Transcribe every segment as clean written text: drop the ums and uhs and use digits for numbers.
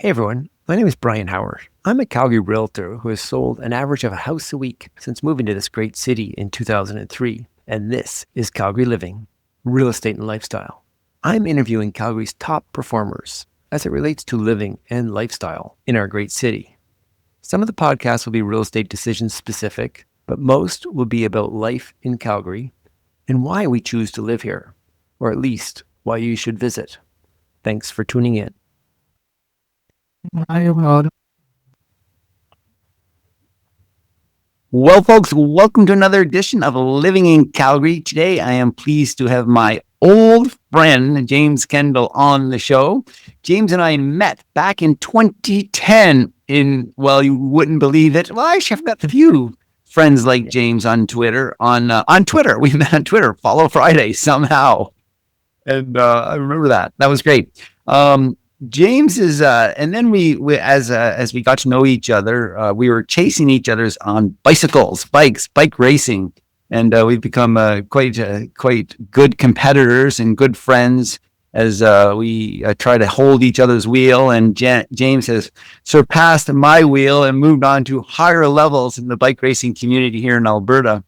Hey everyone, my name is Brian Howard. I'm a Calgary realtor who has sold an average of a house a week since moving to this great city in 2003. And this is Calgary Living, Real Estate and Lifestyle. I'm interviewing Calgary's top performers as it relates to living and lifestyle in our great city. Some of the podcasts will be real estate decisions specific, but most will be about life in Calgary and why we choose to live here, or at least why you should visit. Thanks for tuning in. Well, folks, welcome to another edition of Living in Calgary. Today, I am pleased to have my old friend, James Kendall, on the show. James and I met back in 2010 well, you wouldn't believe it. Well, I actually have met a few friends like James on Twitter. On Twitter, we met on Twitter, Follow Friday somehow. And I remember that. That was great. James is, and then we as we got to know each other, we were chasing each other's on bike racing, and we've become quite good competitors and good friends as we try to hold each other's wheel. And James has surpassed my wheel and moved on to higher levels in the bike racing community here in Alberta.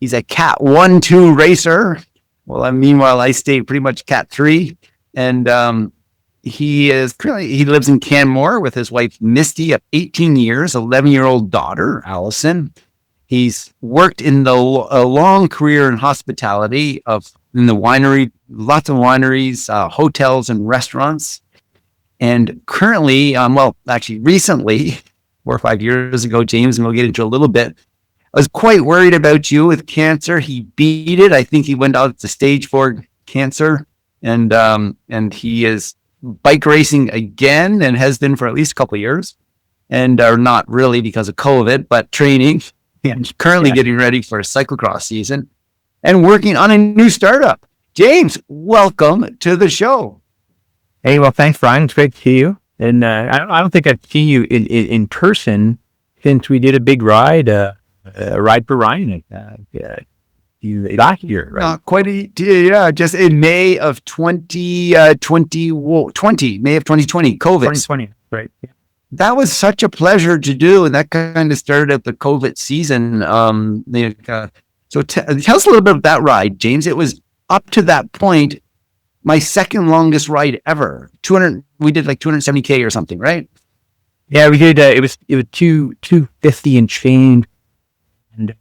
He's a Cat 1-2 racer. Well, meanwhile, I stay pretty much Cat 3, and he lives in Canmore with his wife, Misty, of 18 years, 11-year-old daughter, Allison. He's worked in a long career in hospitality in the winery, lots of wineries, hotels and restaurants. And currently, recently, 4 or 5 years ago, James, and we'll get into a little bit, I was quite worried about you with cancer. He beat it. I think he went out to stage 4 cancer, and he is bike racing again and has been for at least a couple of years, and are not really because of COVID, but training and currently getting ready for a cyclocross season and working on a new startup. James, welcome to the show. Hey, well, thanks, Brian. It's great to see you. And I don't think I've seen you in person since we did a big ride, Ride for Ryan last year, right? Not quite just in May of 2020, May of 2020, COVID. 2020, right. Yeah. That was such a pleasure to do, and that kind of started out the COVID season. So tell us a little bit about that ride, James. It was up to that point my second longest ride ever. We did like 270K or something, right? Yeah, we did. It was 250 and change, and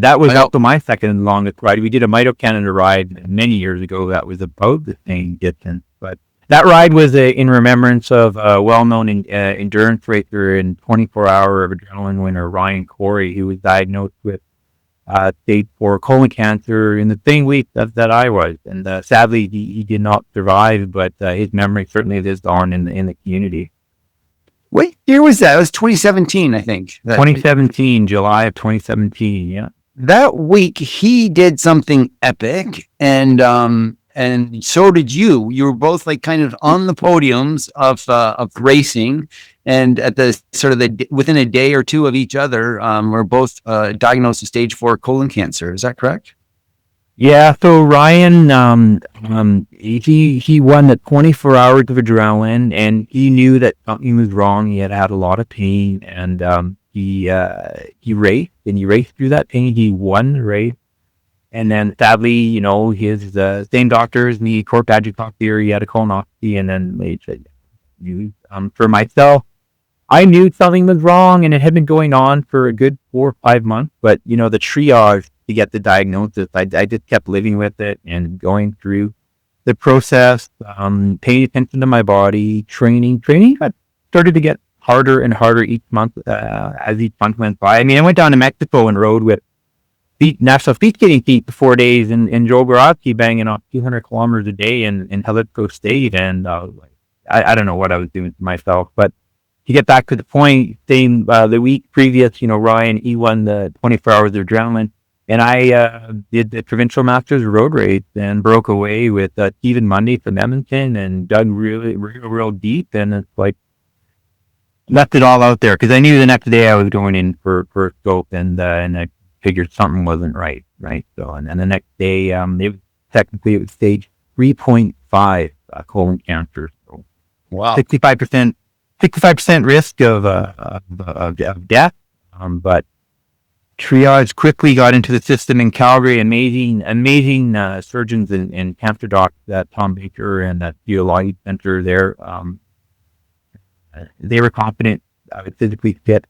that was also my second longest ride. We did a Mito Canada ride many years ago. That was about the same distance, but that ride was in remembrance of a well-known endurance racer and 24-hour of adrenaline winner, Ryan Corey, who was diagnosed with stage 4 colon cancer in the same week that I was. And sadly, he did not survive, but his memory certainly lives on in the community. What year was that? It was 2017, I think. 2017, July of 2017, yeah. That week, he did something epic, and so did you. You were both like kind of on the podiums of racing, and at the sort of within a day or two of each other, were both diagnosed with stage 4 colon cancer. Is that correct? Yeah. So Ryan, he won the 24 hours of adrenaline, and he knew that something was wrong. He had a lot of pain, and he raced, and he raced through that pain. He won the race. And then sadly, his same doctor as me, Court Badger theory, he had a colonoscopy, and then they said, for myself, I knew something was wrong, and it had been going on for a good 4 or 5 months. But, the triage to get the diagnosis, I just kept living with it and going through the process, paying attention to my body, training started to get harder and harder each month as each month went by. I mean, I went down to Mexico and rode with national speed skating feet for 4 days, and Joe Borowski banging off 200 kilometers a day in Jalisco State, and I don't know what I was doing to myself. But to get back to the point, the week previous, Ryan, he won the 24 hours of adrenaline, and I did the provincial masters road race and broke away with Stephen Mundy from Edmonton and dug real deep, and it's like left it all out there because I knew the next day I was going in for a scope, and I figured something wasn't right. So, and then the next day, it was stage 3.5 colon cancer. So, wow, 65% 65% risk of death, but triage quickly got into the system in Calgary. Amazing surgeons and cancer docs, that Tom Baker and that Geologic Center there. They were confident I was physically fit,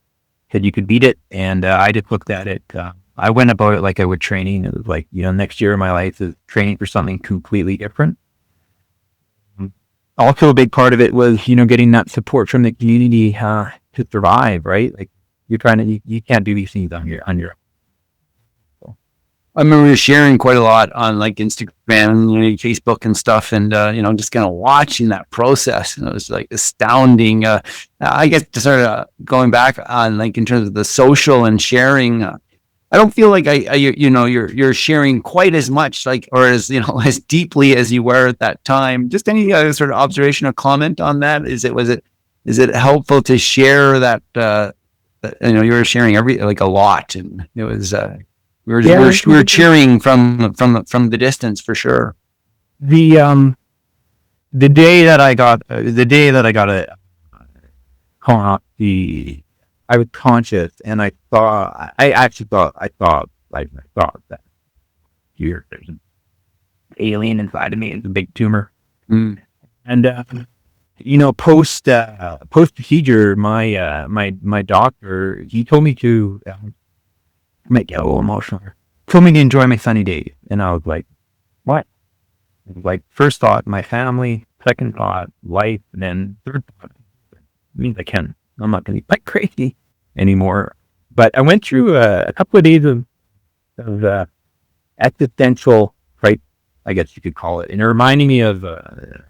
said you could beat it, and I just looked at it. I went about it like I would training. It was like, next year of my life is training for something completely different. Also, a big part of it was, getting that support from the community to survive, right? Like, you're trying to, you can't do these things on your own. So, I remember you sharing quite a lot on like Instagram and Facebook and stuff, and just kind of watching that process, and it was like astounding. I guess to sort of going back on like in terms of the social and sharing. I don't feel like you're sharing quite as much, like, or as as deeply as you were at that time. Just any sort of observation or comment on that? Is it helpful to share that? You were sharing a lot, and it was we were cheering from the distance for sure. The day that I got a colonoscopy, I was conscious, and I thought that there's an alien inside of me. It's a big tumor. And post procedure, my doctor, he told me to make get a little emotional. Told me to enjoy my sunny days, and I was like, what? Like, first thought, my family. Second thought, life. And then third thought, it means I'm not going to be like crazy anymore. But I went through a couple of days of existential, right? I guess you could call it, and it reminded me of the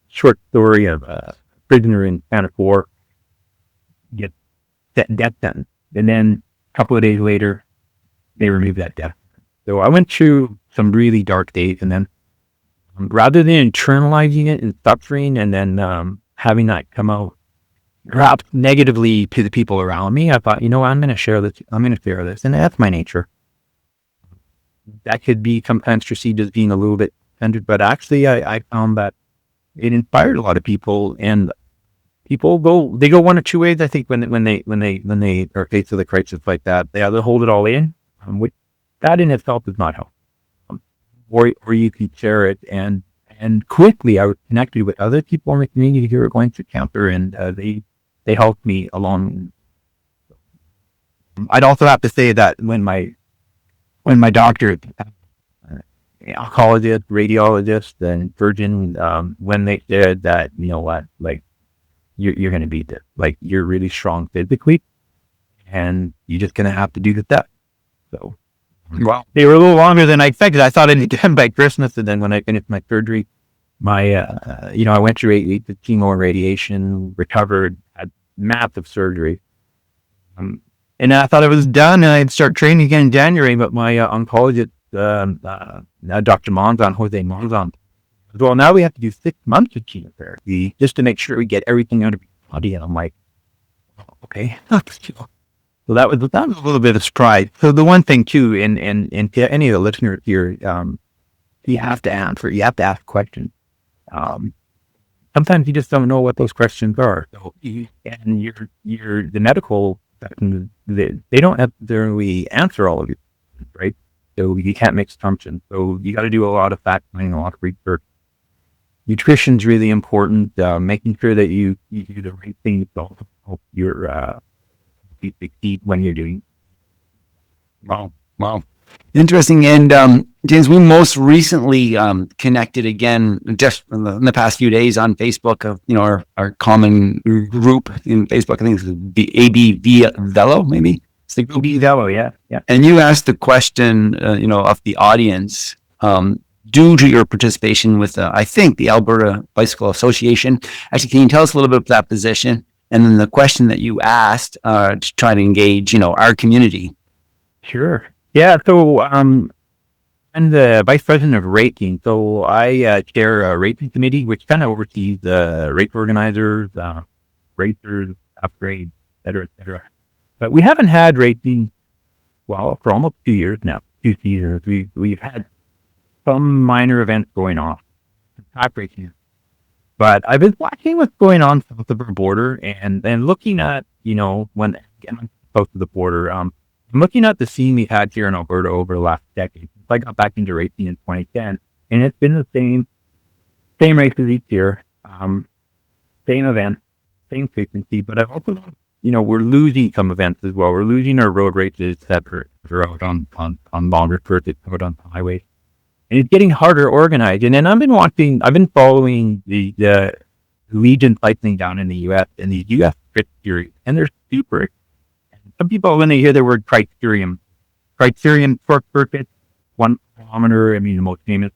short story of a prisoner in Spanish War gets death sentence, and then a couple of days later they remove that death. So I went through some really dark days, and then rather than internalizing it and suffering, and then having that come out perhaps negatively to the people around me, I thought, I'm going to share this. And that's my nature. That could be sometimes perceived as being a little bit centered, but actually I found that it inspired a lot of people, and people go one or two ways. I think when they are faced with a crisis like that, they either hold it all in, which that in itself does not help, or you can share it, and quickly I was connected with other people in the community who were going through cancer, and they helped me along. I'd also have to say that when my doctor, oncologist, radiologist, and surgeon, when they said that, like, you're going to beat this, like, you're really strong physically, and you're just going to have to do the steps. So, wow, they were a little longer than I expected. I thought I'd be done by Christmas, and then when I finished my surgery, I went through 8 weeks of chemo and radiation, recovered, had massive surgery. And I thought I was done, and I'd start training again in January, but my oncologist, Dr. Monzon, Jose Monzon, well, now we have to do 6 months of chemotherapy just to make sure we get everything out of your body. And I'm like, okay. So that was a little bit of a surprise. So the one thing too, and to any of the listeners here, you have to ask questions. Sometimes you just don't know what those questions are. So and you're the medical, they don't necessarily answer all of you, right? So you can't make assumptions. So you got to do a lot of fact finding, a lot of research. Nutrition's really important. Making sure that you do the right things to also help your succeed when you're doing. Wow. Interesting. And James, we most recently connected again just in the past few days on Facebook of our common group in Facebook. I think it's AB Velo, maybe. It's the group. AB Velo, yeah. And you asked the question, of the audience, due to your participation with, I think, the Alberta Bicycle Association. Actually, can you tell us a little bit about that position? And then the question that you asked to try to engage, our community. Sure. Yeah. So I'm the vice president of racing. So I chair a racing committee, which kind of oversees the race organizers, racers, upgrades, et cetera. But we haven't had racing, for almost 2 years now, 2 seasons. We've had some minor events going off. Top racing But I've been watching what's going on south of our border and looking at, when again, I'm close to the border, I'm looking at the scene we had here in Alberta over the last decade. I got back into racing in 2010, and it's been the same races each year, same event, same frequency. But I've also, we're losing some events as well. We're losing our road races that are out on longer circuits, out on the highway. And it's getting harder to organize. And then I've been following the Legion cycling down in the U.S. and the U.S. crit series, and they're super. Some people, when they hear the word criterium short circuit, 1 kilometer. I mean, the most famous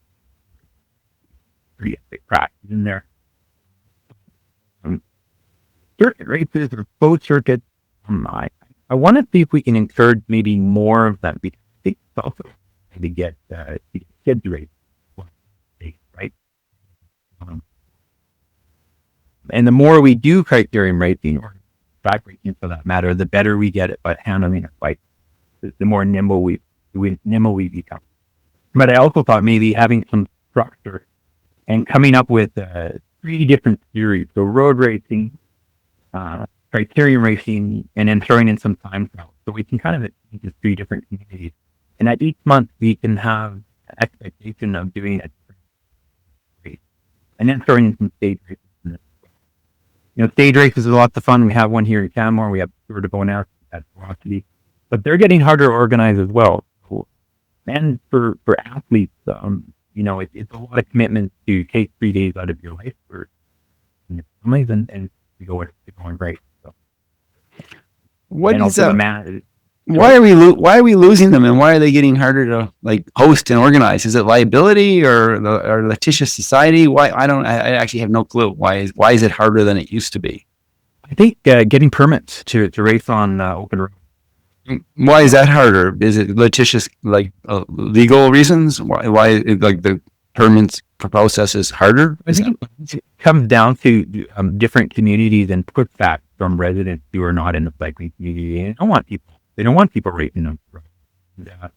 crash is in there. Circuit races or closed circuits. I want to see if we can encourage maybe more of that. Because I think it's also to get kids race, right? And the more we do criterium racing or track racing for that matter, the better we get at handling a fight. The more nimble we become. But I also thought maybe having some structure and coming up with 3 different series, so road racing, criterium racing, and then throwing in some time trials, so we can kind of just 3 different communities. And at each month, we can have an expectation of doing a different race. And then throwing in some stage races. Stage races are lots of fun. We have one here in Canmore. We have Tour de Bonheur at Velocity. But they're getting harder to organize as well. And for athletes, it's a lot of commitment to take 3 days out of your life for your families and to go going great. So. What and is also that? Why are we losing them, and why are they getting harder to host and organize? Is it liability or litigious society? Why? I actually have no clue. Why is it harder than it used to be? I think getting permits to race on open road. Why is that harder? Is it litigious, legal reasons? Why the permits process is harder? I think it comes down to different communities and pushback from residents who are not in the cycling community. They don't want people racing on the road.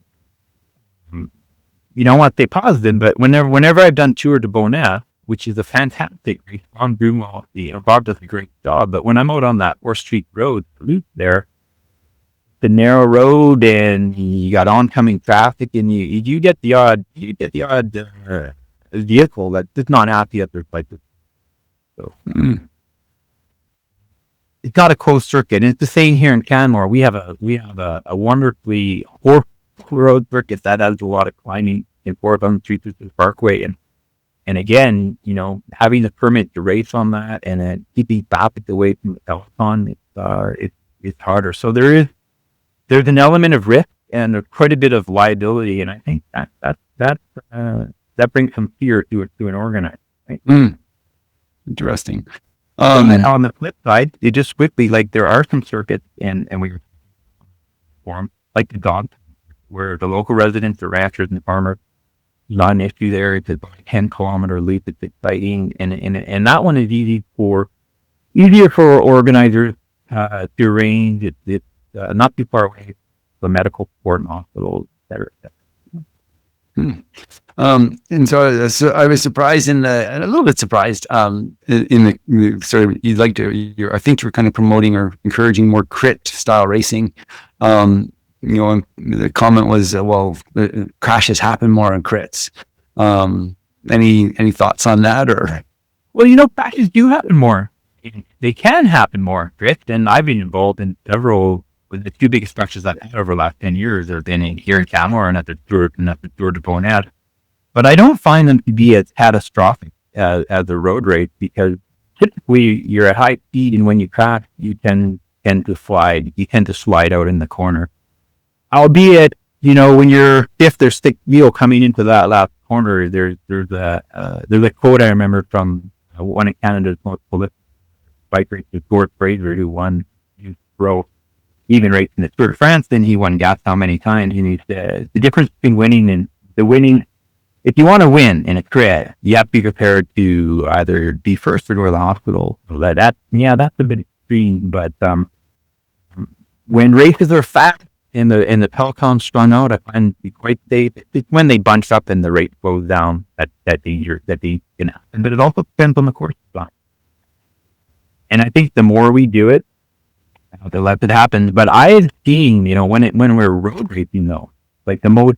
You don't want to stay positive, but whenever I've done Tour de Bonheur, which is a fantastic race, Ron Grunwald, Bob does a great job. But when I'm out on that 4th Street Road loop there, the narrow road, and you got oncoming traffic, and you get the odd vehicle that's not happy at their places. So it's not a closed circuit, and it's the same here in Canmore. We have a wonderfully horse road circuit that has a lot of climbing in 4th Street through the Parkway, and again, having the permit to race on that and then keeping traffic away from the peloton, it's harder. So there's an element of risk and quite a bit of liability, and I think that brings some fear to an organizer. Right? Interesting. And on the flip side, it just quickly, there are some circuits, and we for them, like the dog, where the local residents, the ranchers, and the farmers, not an issue there. It's a 10-kilometer loop. It's exciting, and that one is easier for organizers to arrange. It's not too far away from the medical support and hospitals, et cetera, et cetera. And so I was surprised a little bit surprised, in the sort of, I think you were kind of promoting or encouraging more crit style racing. The comment was, crashes happen more on crits. Any thoughts on that, or? Well, crashes do happen more. They can happen more, Drift, and I've been involved in several. The 2 biggest crashes I've had over the last 10 years have been here in Canmore and at the Tour de Bonheur. But I don't find them to be as catastrophic as a road race, because typically you're at high speed, and when you crash, you tend to slide. You tend to slide out in the corner. Albeit, when you're fifth or sixth wheel coming into that last corner, there's a quote I remember from one of Canada's most prolific bike racers, Gord Fraser, who won even racing the Tour de France. Then he won Gastown many times, and he said the difference between winning and the winning. If you want to win in a crit, you have to be prepared to either be first or go to the hospital. So that's a bit extreme. But when races are fast the Peloton strung out, I find to be quite safe. It's when they bunch up and the rate goes down that they can happen. But it also depends on the course design. And I think the more we do it, the less it happens. But I've seen, when we're road racing though, like the most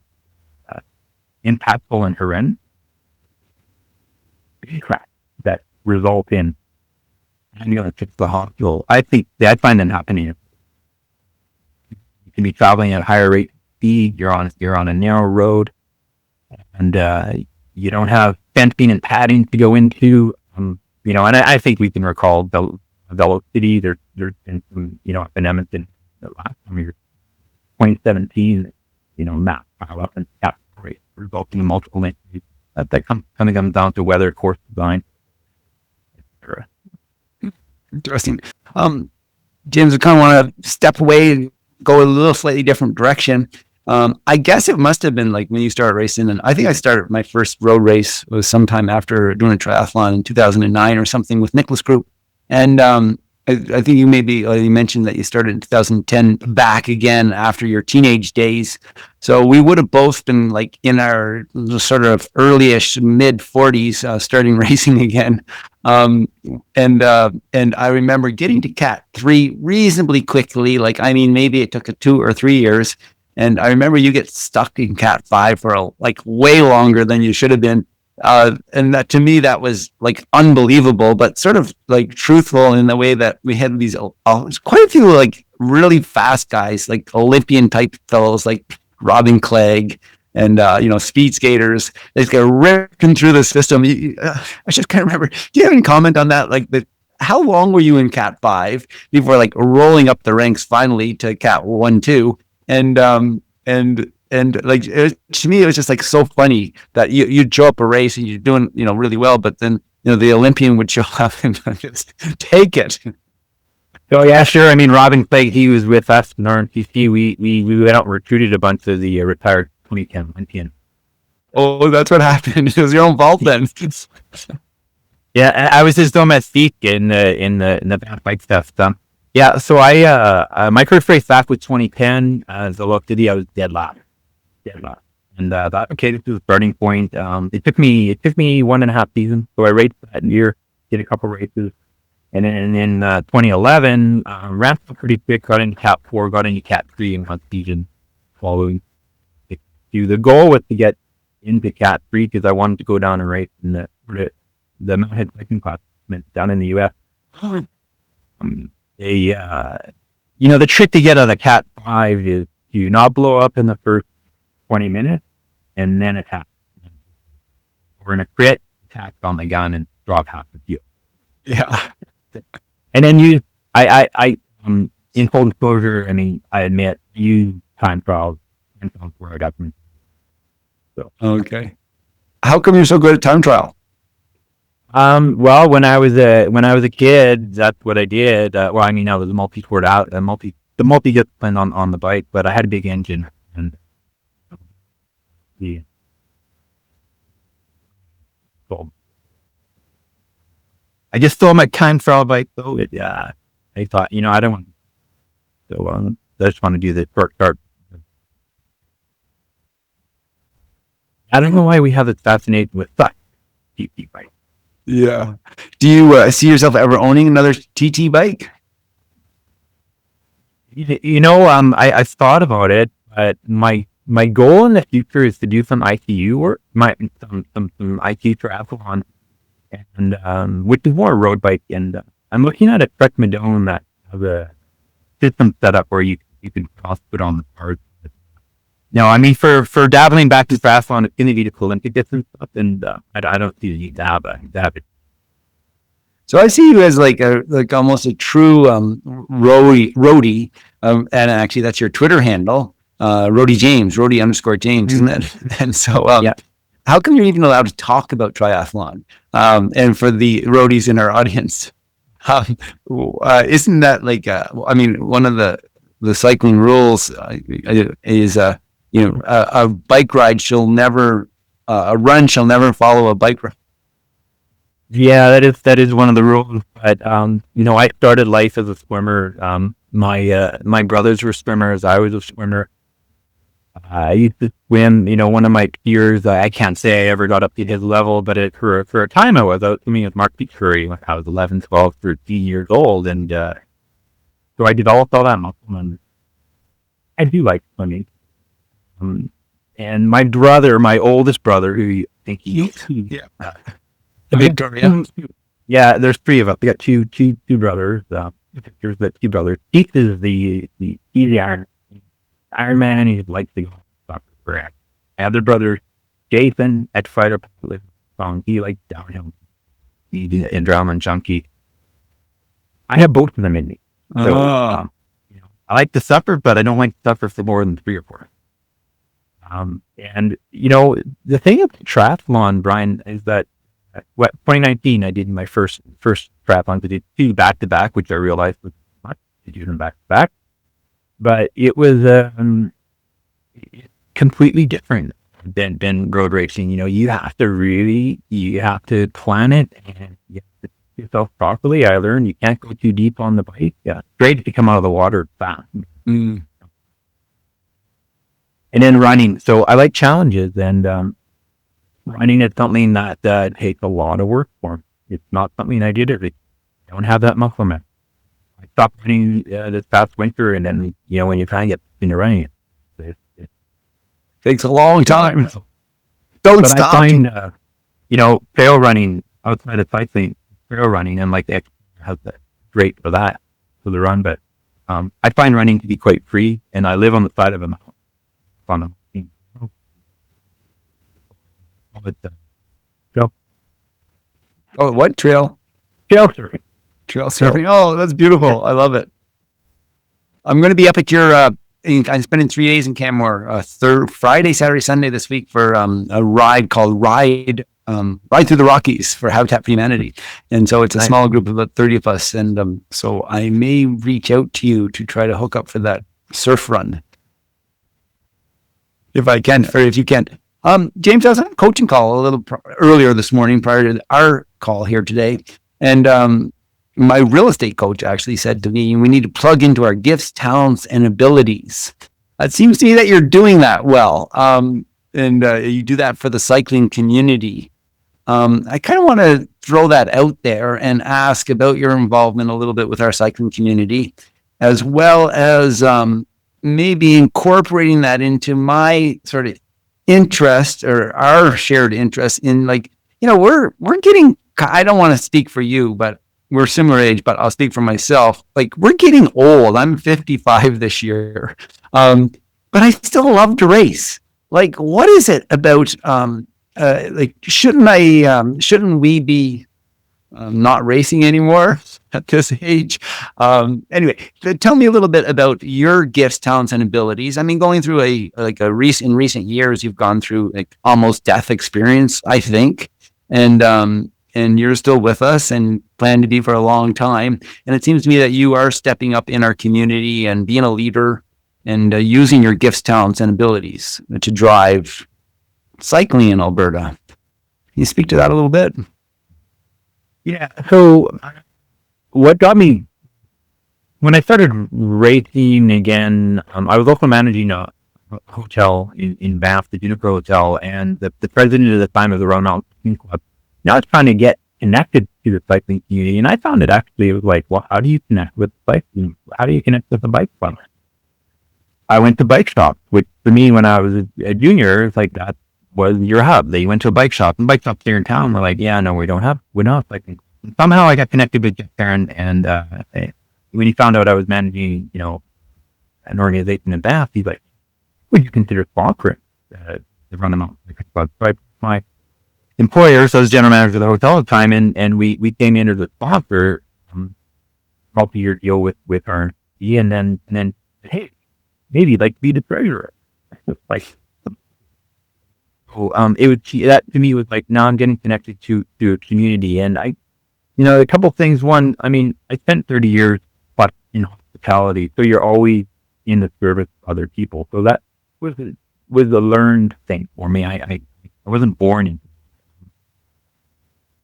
impactful and horrendous crash that result in fix the hospital. I find them happening. You can be traveling at a higher rate of speed. You're on a narrow road, and you don't have fencing and padding to go into. And I think we can recall velocity. There's been some up in Edmonton the last time year, 2017. Map pile up and rate resulting in multiple injuries. That kind of comes down to weather, course design, etc. Interesting. James, I kind of want to step away and go a little slightly different direction. I guess it must have been like when you started racing, and I think I started my first road race was sometime after doing a triathlon in 2009 or something with Nicholas Group. And I think you mentioned that you started in 2010 back again after your teenage days. So we would have both been like in our sort of early-ish mid 40s, starting racing again. And I remember getting to Cat 3 reasonably quickly. Maybe it took 2 or 3 years. And I remember you get stuck in Cat 5 for way longer than you should have been. And that, to me, that was like unbelievable, but sort of like truthful in the way that we had these quite a few like really fast guys, like Olympian type fellows like Robin Clegg and speed skaters. They just get ripping through the system. I just can't remember. Do you have any comment on that? How long were you in Cat 5 before like rolling up the ranks finally to Cat 1, 2? And to me, it was just like so funny that you'd show up a race and you're doing, really well, but then, the Olympian would show up and just take it. Oh yeah, sure. Robin Clegg, he was with us in RNCC. We went out and recruited a bunch of the retired 2010 Olympians. Oh, that's what happened. It was your own fault then. Yeah, I was his domestique in the bike stuff. Yeah, so my first race back was 2010. As I looked at it, I was dead last. And thought, okay, this is a starting point. It took me 1.5 seasons. So I raced that year, did a couple races. And then in 2011, ramped up pretty quick, got into Cat 4, got into Cat 3 in one season following. The goal was to get into Cat 3 because I wanted to go down and race in the Mountain Biking class down in the U.S. The trick to get out of Cat 5 is to not blow up in the first 20 minutes and then attack. We're going to crit, attack on the gun, and drop half the fuel. Yeah. And then in full disclosure, I admit, you time trials and where I got from. So. Okay. How come you're so good at time trial? Well, when I was a kid, that's what I did. I was a multi-sport out, the multi-discipline on the bike, but I had a big engine and so I just stole my time trial bike though. I thought, I don't want to. I just want to do the short start. I don't know why we have this fascination with such TT bikes. Yeah. Do you see yourself ever owning another TT bike? I've thought about it, but my goal in the future is to do some ITU work, some ITU triathlon, and which is more road bike. And I'm looking at a Trek Madone that has a system set up where you can cross put on the parts. No, for dabbling back to triathlon, it's going to be the Olympic distance stuff, and I don't see the need to have it. So I see you as like almost a true roadie, and actually that's your Twitter handle, Roadie James, Roadie_James, isn't it? And so, yeah. How come you're even allowed to talk about triathlon? And for the roadies in our audience, isn't that like one of the cycling rules is a bike ride shall never, a run shall never follow a bike ride. Yeah, that is one of the rules. But I started life as a swimmer. My brothers were swimmers. I was a swimmer. I used to swim. One of my peers. I can't say I ever got up to his level, but for a time I was out swimming with Mark Curry when I was 11, 12, 13 years old, and so I developed all that muscle, and I do like swimming. Um, and my brother, my oldest brother, who I think Yeah. Victoria. Yeah, there's three of us. We got two brothers. There's the two brothers. Keith is he's the Iron Man. He likes to go soccer for act. My other brother, Jason, at fighter pilot song. He likes downhill. He's a drama and junkie. I have both of them in me. So I like to suffer, but I don't like to suffer for more than 3 or 4. And the thing of triathlon, Brian, is that 2019 I did my first triathlons. I did 2 back to back, which I realized was not to do them back to back, but it was completely different than road racing. You have to plan it, and you have to do yourself properly. I learned you can't go too deep on the bike. Yeah, it's great to come out of the water fast. And then running. So I like challenges, and running is something that takes a lot of work for me. It's not something I did every day. I don't have that muscle mass. I stopped running this past winter, and then when you try and get into running, it takes a long time. But stop. I find trail running outside of cycling, trail running, and like the has that great for that, for the run. But I find running to be quite free, and I live on the side of a mountain. What trail? Trail surfing. Trail surfing. Oh, that's beautiful. I love it. I'm going to be up at your. I'm spending 3 days in Canmore, Friday, Saturday, Sunday this week for a ride called Ride Through the Rockies for Habitat for Humanity, and so it's a small group of about 30 of us, and so I may reach out to you to try to hook up for that surf run, if I can, or if you can. James, I was on a coaching call a little earlier this morning prior to our call here today. And my real estate coach actually said to me, we need to plug into our gifts, talents, and abilities. It seems to me that you're doing that well. And you do that for the cycling community. I kind of want to throw that out there and ask about your involvement a little bit with our cycling community, as well as maybe incorporating that into my sort of interest or our shared interest in, like, we're getting, I don't want to speak for you, but we're similar age, but I'll speak for myself. Like, we're getting old. I'm 55 this year. But I still love to race. Like, what is it about, shouldn't we be not racing anymore at this age? Anyway, tell me a little bit about your gifts, talents, and abilities. I mean, going through in recent years, you've gone through like almost death experience, I think, and you're still with us and plan to be for a long time. And it seems to me that you are stepping up in our community and being a leader and using your gifts, talents, and abilities to drive cycling in Alberta. Can you speak to that a little bit? Yeah. So what got me when I started racing again, I was also managing a hotel in Banff, the Juniper Hotel, and the president at the time of the Round Mountain Cycling Club. Now I was trying to get connected to the cycling community, and I found it was like, well, how do you connect with the cycling? How do you connect with the bike club? I went to bike shops, which for me, when I was a junior, it's like that was your hub. They went to a bike shop, and bike shops here in town were like, yeah, no, we're not cycling. And somehow I got connected with Jeff Barron, and when he found out I was managing, an organization in Bath, he's like, would you consider sponsoring the Run the Mountain Cycling Club? So my employer, so I was general manager of the hotel at the time, and we came in as a sponsor, multi-year deal with our and then hey, maybe you'd like to be the treasurer. Like, so it would, that to me was like, now I'm getting connected to a community, and a couple of things. One, I mean, I spent 30 years plus in hospitality, so you're always in the service of other people. So that was a learned thing for me. I wasn't born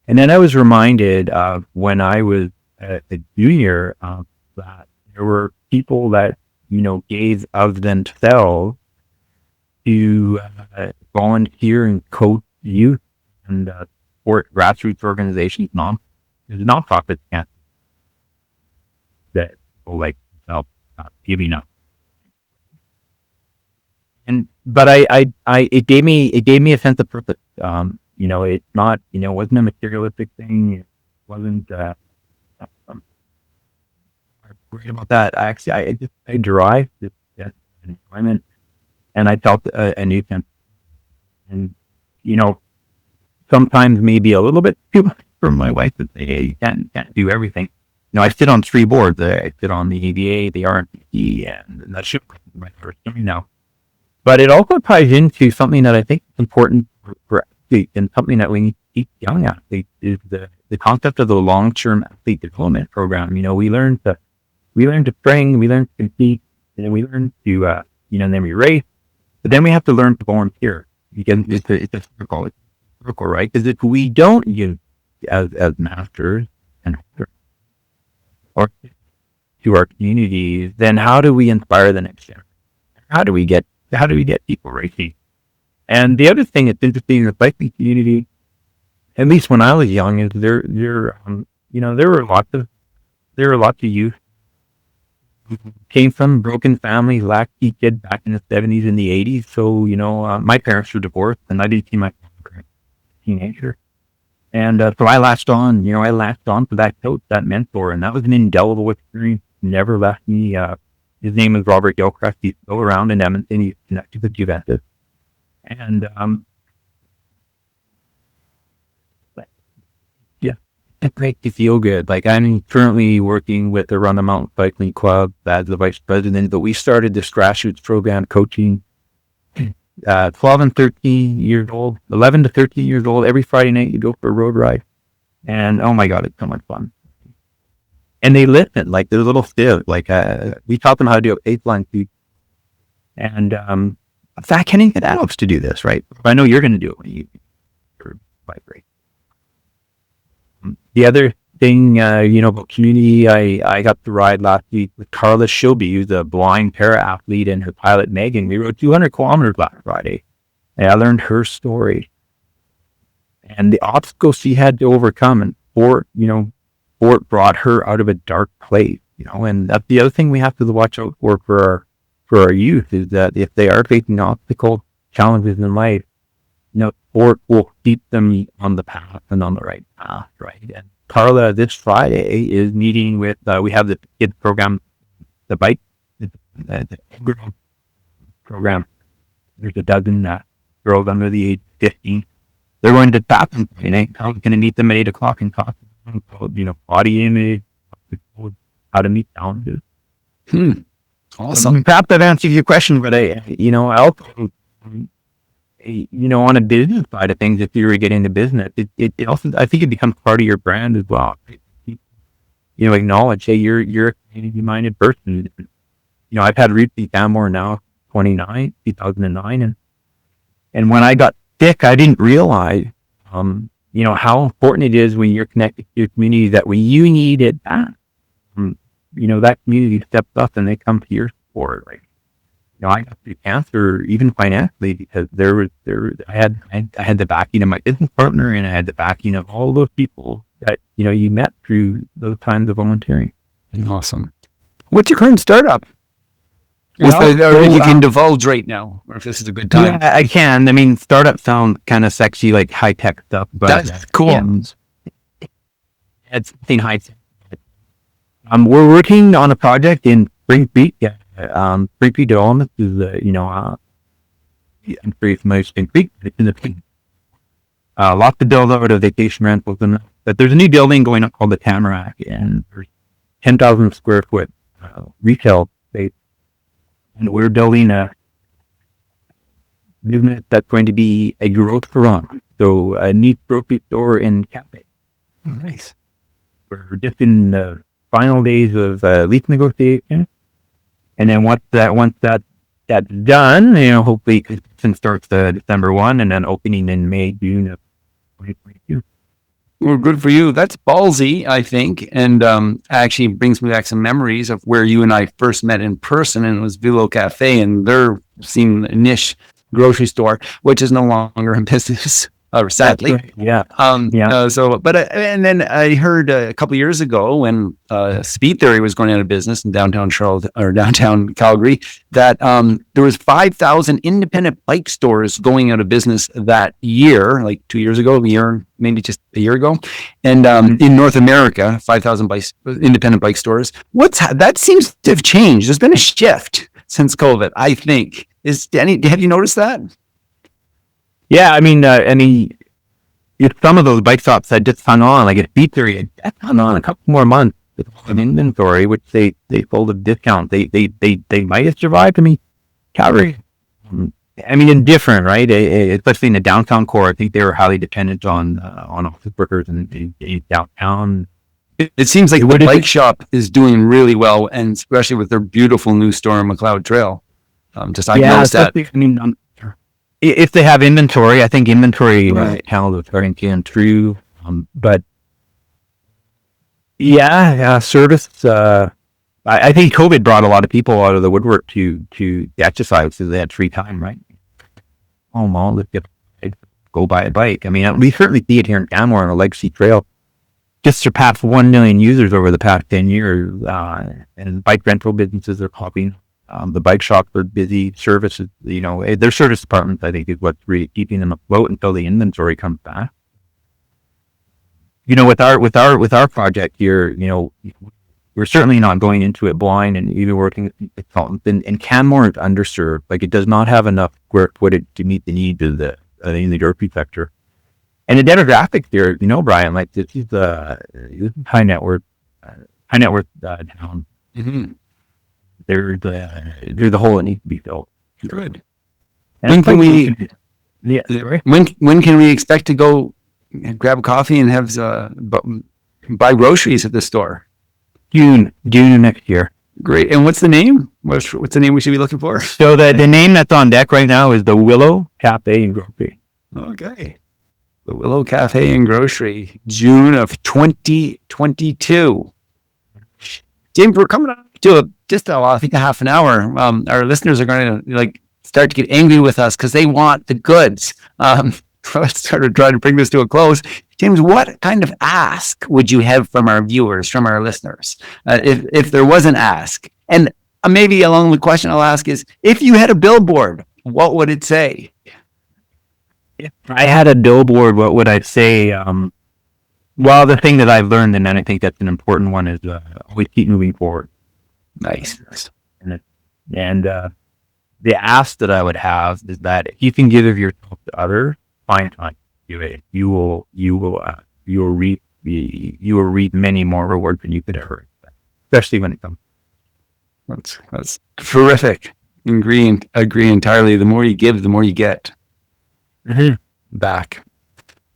in. And then I was reminded of when I was a junior, that there were people that, gave of themselves to volunteer and coach youth and support grassroots organizations, nonprofits can't that people like themselves giving up. But it gave me a sense of purpose. It's not, it wasn't a materialistic thing. It wasn't, I'm worried about that. I derived this enjoyment, and I felt a new sense. And, sometimes maybe a little bit too much from my wife that say, hey, you can't do everything. I sit on 3 boards. I sit on the ABA, the RNPC, and that should be my first doing now. But it also ties into something that I think is important for athletes, and something that we need to teach young athletes is the concept of the long-term athlete development program. We learn to train, we learn to compete, and then we learn to then we race, but then we have to learn to volunteer. Because it's a circle, right? Because if we don't use as masters and or to our communities, then how do we inspire the next generation? How do we get people racing? And the other thing that's interesting in the biking community, at least when I was young, is there were lots of youth who came from broken families, latchkey kid back in the 70s and the 80s. So my parents were divorced, and I didn't see my father as a teenager. And so I latched on to that coach, that mentor, and that was an indelible experience. Never left me. His name is Robert Gilchrist. He's still around in Edmonton. He's connected with Juventus. And yeah, it makes you feel good. Like, I'm currently working with the Run the Mountain Cycling Club as the vice president, but we started this grassroots program coaching 12 and 13 years old, 11 to 13 years old. Every Friday night you go for a road ride. And oh my God, it's so much fun. And they listen, like they're little still. Like we taught them how to do a baseline feed. And in fact, can even get adults to do this, right? I know you're going to do it when you're bike race. The other thing, about community, I got to ride last week with Carla Shilby, who's a blind para-athlete, and her pilot, Megan. We rode 200 kilometers last Friday, and I learned her story and the obstacles she had to overcome. And sport brought her out of a dark place, and that's the other thing we have to watch out for our youth, is that if they are facing obstacles, challenges in life, sport will keep them on the path and on the right path, right? And Carla this Friday is meeting with, we have the kids program, the bike, the girl program. There's a dozen girls under the age of 15. They're going to Tappan Friday. I'm going to meet them at 8 o'clock and talk about, body image, how to meet challenges. Awesome. Perhaps that answers your question, but I also, on a business side of things, if you were getting into business, it also, I think it becomes part of your brand as well. Acknowledge, hey, you're a community-minded person. I've had roots in Canmore now, 2009, and when I got sick, I didn't realize, how important it is when you're connected to your community, that when you need it back, that community steps up and they come to your support, right? I got through cancer even financially because I had the backing of my business partner, and I had the backing of all those people that you met through those times of volunteering. Awesome. What's your current startup? You can divulge right now, or if this is a good time. Yeah, I can. I mean, startup sounds kind of sexy, like high tech stuff, but that's cool. It's something high tech. We're working on a project in Spring Creek. Spring Creek Development is, I'm pretty familiar with Spring Creek, but it's in the Creek. Lots to build out of vacation rentals, but there's a new building going up called the Tamarack, and there's 10,000 square foot retail space, and we're building a business that's going to be a growth run, so a neat grocery store and cafe. Nice. We're just in the final days of lease negotiation. And then once that's done, hopefully construction starts December 1, and then opening in May, June of 2022. Well, good for you. That's ballsy, I think, and actually brings me back some memories of where you and I first met in person, and it was Velo Cafe, and they're seeing a niche grocery store, which is no longer in business, That's sadly. right. Yeah. Yeah. And then I heard a couple of years ago when Speed Theory was going out of business in downtown Charlotte or downtown Calgary, that there was 5,000 independent bike stores going out of business that year, like 2 years ago, maybe just a year ago, and in North America, 5,000 independent bike stores. That seems to have changed. There's been a shift since COVID, I think. Have you noticed that? Yeah. If some of those bike shops had just hung on, like at Beat Theory, had hung on a couple more months with an inventory, which they sold at discount, they might have survived. Calgary, indifferent, right? Especially in the downtown core, I think they were highly dependent on office workers and downtown. It seems like the bike shop is doing really well, and especially with their beautiful new store on McLeod Trail. I noticed that. If they have inventory, I think inventory channels are starting to get through. But service. I think COVID brought a lot of people out of the woodwork to exercise because they had free time, right? Oh, well, let's go buy a bike. We certainly see it here in Canmore on the Legacy Trail. Just surpassed 1 million users over the past 10 years, and bike rental businesses are popping. The bike shops are busy. Services, their service departments, I think, is what's really keeping them afloat until the inventory comes back. With our project here, we're certainly not going into it blind, and even working with consultants. And Canmore is underserved. Like, it does not have enough square footage to meet the needs of the grocery sector. And the demographics here, Brian, like this is high net worth town. Mm-hmm. They're the hole that needs to be filled. Good. And when can we expect to go grab a coffee and have buy groceries at the store? June of next year. Great. And what's the name? What's the name we should be looking for? So the name that's on deck right now is the Willow Cafe and Grocery. Okay. The Willow Cafe and Grocery, June of 2022. James, we're coming up to I think a half an hour. Our listeners are going to start to get angry with us because they want the goods. Let's start to try to bring this to a close. James, what kind of ask would you have from our viewers, from our listeners, if there was an ask? And maybe along the question I'll ask is, if you had a billboard, what would it say? If I had a billboard, what would I say? Well, the thing that I've learned, and I think that's an important one, is always keep moving forward. Nice. And the ask that I would have is that if you can give of yourself to others, find time to do it. You will reap many more rewards than you could ever expect, especially when it comes. That's terrific. Agree entirely. The more you give, the more you get back.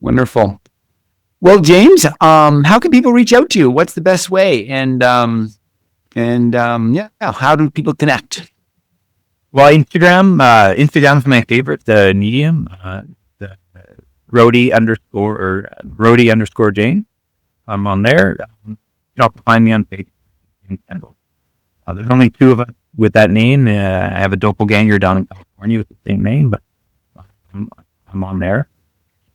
Wonderful. Well, James, how can people reach out to you? What's the best way? And how do people connect? Well, Instagram is my favorite, the medium, the Rody_Jane. I'm on there. You can find me on Facebook. There's only two of us with that name. I have a doppelganger down in California with the same name, but I'm on there.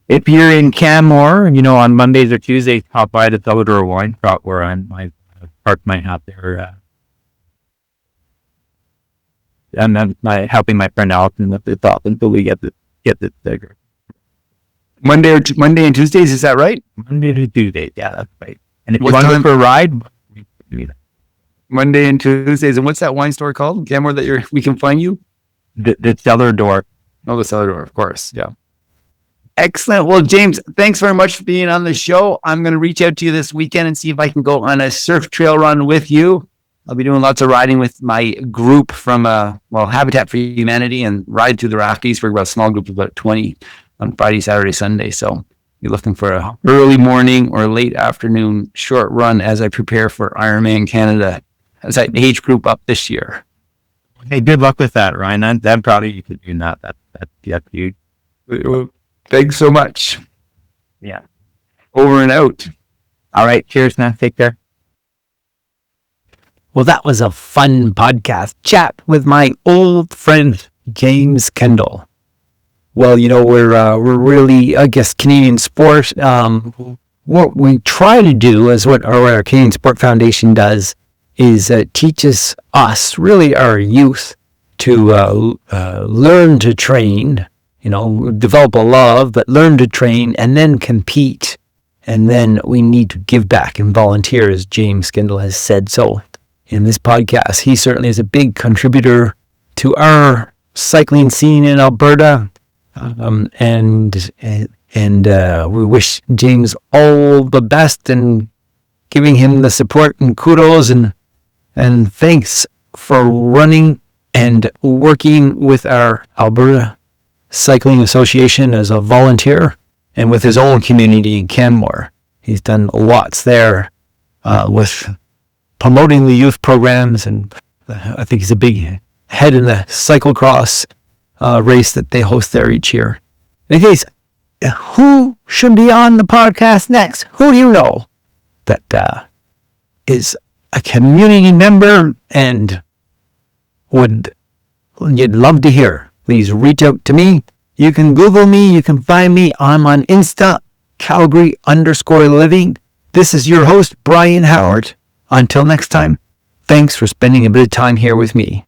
If you're in Canmore, on Mondays or Tuesdays, pop by the Cellador Wine Shop where I parked my hat there. And I'm helping my friend Allison lift this up until we get this bigger. Monday and Tuesdays, is that right? Monday to Tuesdays, yeah, that's right. And if you want to go for a ride, Monday and Tuesdays. And what's that wine store called, Canmore, that we can find you? The Cellar Door. Oh, the Cellar Door, of course. Yeah. Excellent. Well, James, thanks very much for being on the show. I'm going to reach out to you this weekend and see if I can go on a surf trail run with you. I'll be doing lots of riding with my group from Habitat for Humanity, and ride through the Rockies. We're about a small group of about 20 on Friday, Saturday, Sunday. So you're looking for a early morning or late afternoon short run as I prepare for Ironman Canada as I age group up this year. Hey, good luck with that, Ryan. I'm proud of you for doing that. That's huge. Thanks so much. Yeah. Over and out. All right. Cheers, man. Take care. Well, that was a fun podcast chat with my old friend, James Kendall. Well, we're really, I guess, Canadian sport. What we try to do is what our Canadian Sport Foundation does is teaches us, really our youth, to learn to train, develop a love, but learn to train and then compete. And then we need to give back and volunteer, as James Kendall has said so in this podcast. He certainly is a big contributor to our cycling scene in Alberta. And we wish James all the best and giving him the support and kudos and thanks for running and working with our Alberta Cycling Association as a volunteer and with his own community in Canmore. He's done lots there with promoting the youth programs, and I think he's a big head in the cyclocross race that they host there each year. In any case, who should be on the podcast next? Who do you know that is a community member and you'd love to hear? Please reach out to me. You can Google me. You can find me. I'm on Insta, Calgary_living. This is your host, Brian Howard. Until next time, thanks for spending a bit of time here with me.